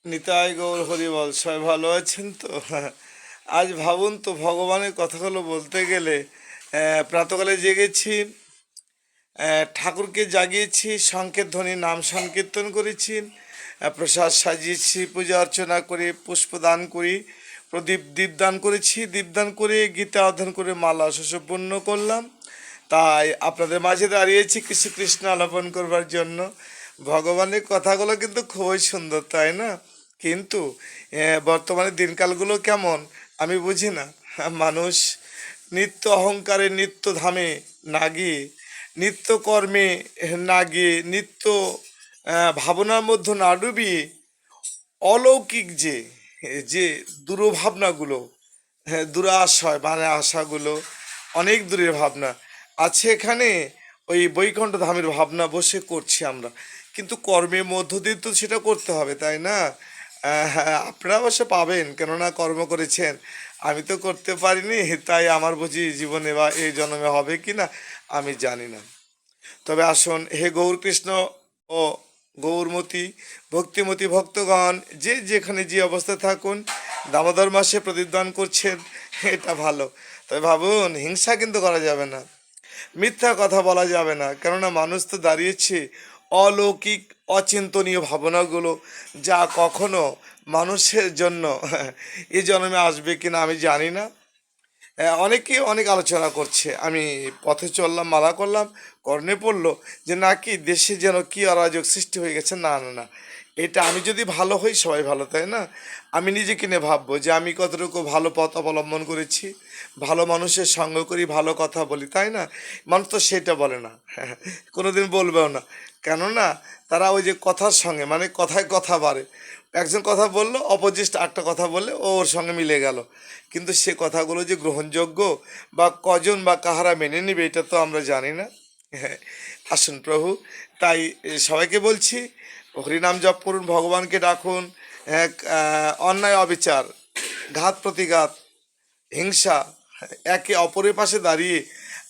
নিতাই গৌর হরিবল, সবাই ভালো আছেন তো? আজ ভাবুন তো, ভগবানের কথাগুলো বলতে গেলে প্রাতকালে জেগেছি, ঠাকুরকে জাগিয়েছি, শঙ্খের ধ্বনি নাম সংকীর্তন করেছি, প্রসাদ সাজিয়েছি, পূজা অর্চনা করে পুষ্প দান করি, দীপদান করেছি, দীপদান করে গীতা অধ্যয়ন করে মালা সুসম্পন্ন করলাম। তাই আপনাদের মাঝে দাঁড়িয়েছি কিছু কৃষ্ণ আলাপন করবার জন্য। ভগবানের কথাগুলো কিন্তু খুবই সুন্দর, তাই না? কিন্তু বর্তমানে দিনকালগুলো কেমন আমি বুঝি না। মানুষ নিত্য অহংকারে, নিত্য ধামে না গিয়ে, নিত্য কর্মে না গিয়ে, নিত্য ভাবনার মধ্যে না ডুবিয়ে অলৌকিক যে যে দুরভাবনাগুলো, হ্যাঁ, দুরাশয় মানে আশাগুলো, অনেক দূরের ভাবনা আছে এখানে। ওই বৈকুণ্ঠ ধামের ভাবনা বসে করছি আমরা, কিন্তু কর্মের মধ্য দিয়ে তো সেটা করতে হবে, তাই না? হ্যাঁ, আপনারা অবশ্য পাবেন, কেননা কর্ম করেছেন। আমি তো করতে পারিনি, তাই আমার বুঝি জীবনে বা এই জন্মে হবে কি না আমি জানি না। তবে আসুন, হে গৌরকৃষ্ণ ও গৌরমতী ভক্তিমতী ভক্তগণ, যে যেখানে যে অবস্থায় থাকুন, দামোদর মাসে প্রদীপদান করছেন, এটা ভালো। তবে ভাবুন, হিংসা কিন্তু করা যাবে না, মিথ্যা কথা বলা যাবে না, কেননা মানুষ তো দাঁড়িয়েছে অলৌকিক অচিন্তনীয় ভাবনাগুলো, যা কখনো মানুষের জন্য এই জন্মে আসবে কিনা আমি জানি না। অনেকে অনেক আলোচনা করছে, আমি পথে চললাম, মালা করলাম, কর্ণে পড়লো যে নাকি দেশে যেন কি অরাজক সৃষ্টি হয়ে গেছে। না না না, এটা আমি যদি ভালো হই সবাই ভালো, তাই না? আমি নিজেকে নিয়ে ভাববো যে আমি কতটুকু ভালো পথ অবলম্বন করেছি, ভালো মানুষের সঙ্গ করি, ভালো কথা বলি, তাই না? মানুষ তো সেটা বলে না, কোনোদিন বলবেও না, কেননা তারা ওই যে কথার সঙ্গে, মানে কথায় কথা বাড়ে। একজন কথা বললো, অপোজিট একটা কথা বললে ওর সঙ্গে মিলে গেল, কিন্তু সে কথাগুলো যে গ্রহণযোগ্য বা কজন বা কাহারা মেনে নেবে এটা তো আমরা জানি না। হ্যাঁ, আসুন প্রভু, তাই সবাইকে বলছি, হরিনাম জপ করুন, ভগবানকে ডাকুন। এক অন্যায় অবিচার, ঘাত প্রতিঘাত, হিংসা, একে অপরের পাশে দাঁড়িয়ে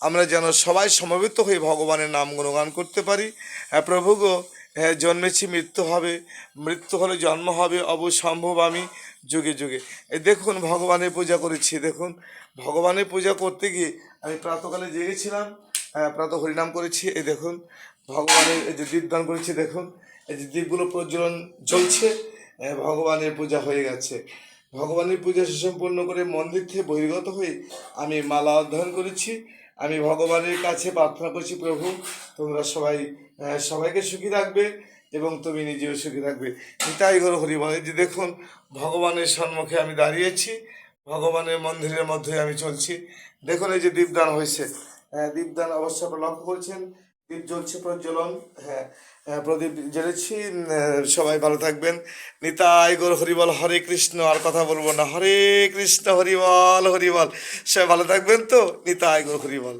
আমরা যেন সবাই সমবেত হয়ে ভগবানের নাম গুণগান করতে পারি। হ্যাঁ প্রভু গো, হ্যাঁ, জন্মেছি মৃত্যু হবে, মৃত্যু হলে জন্ম হবে, অবসম্ভব আমি যুগে যুগে। এই দেখুন, ভগবানের পূজা করেছি, দেখুন ভগবানের পূজা করতে গিয়ে আমি প্রাতকালে জেগেছিলাম, প্রাত হরিনাম করেছি, এই দেখুন ভগবানের এই যে দীপদান করেছি, দেখুন এই যে দীপগুলো প্রজ্বলন জ্বলছে, ভগবানের পূজা হয়ে গেছে। ভগবানের পূজা সুসম্পন্ন করে মন্দির থেকে বহির্গত হয়ে আমি মালা অধ্যয়ন করেছি। আমি ভগবানের কাছে প্রার্থনা করছি, প্রভু তোমরা সবাই সবাইকে সুখী রাখবে এবং তুমি নিজেও সুখী রাখবে। তাই গৌর হরিবল। এই যে দেখুন, ভগবানের সম্মুখে আমি দাঁড়িয়েছি, ভগবানের মন্দিরের মধ্যে আমি চলছি। দেখুন এই যে দীপদান হয়েছে, দীপদান অবশ্য আপনারা লক্ষ্য করছেন, দীপ জ্বলছে প্রজ্বলন। হ্যাঁ, প্রদীপ জ্বেলেছি। সবাই ভালো থাকবেন। নিতাই গৌর হরিবল, হরে কৃষ্ণ। আর কথা বলবো না, হরে কৃষ্ণ, হরিবল হরিবল। সবাই ভালো থাকবেন তো? নিতাই গৌর হরিবল।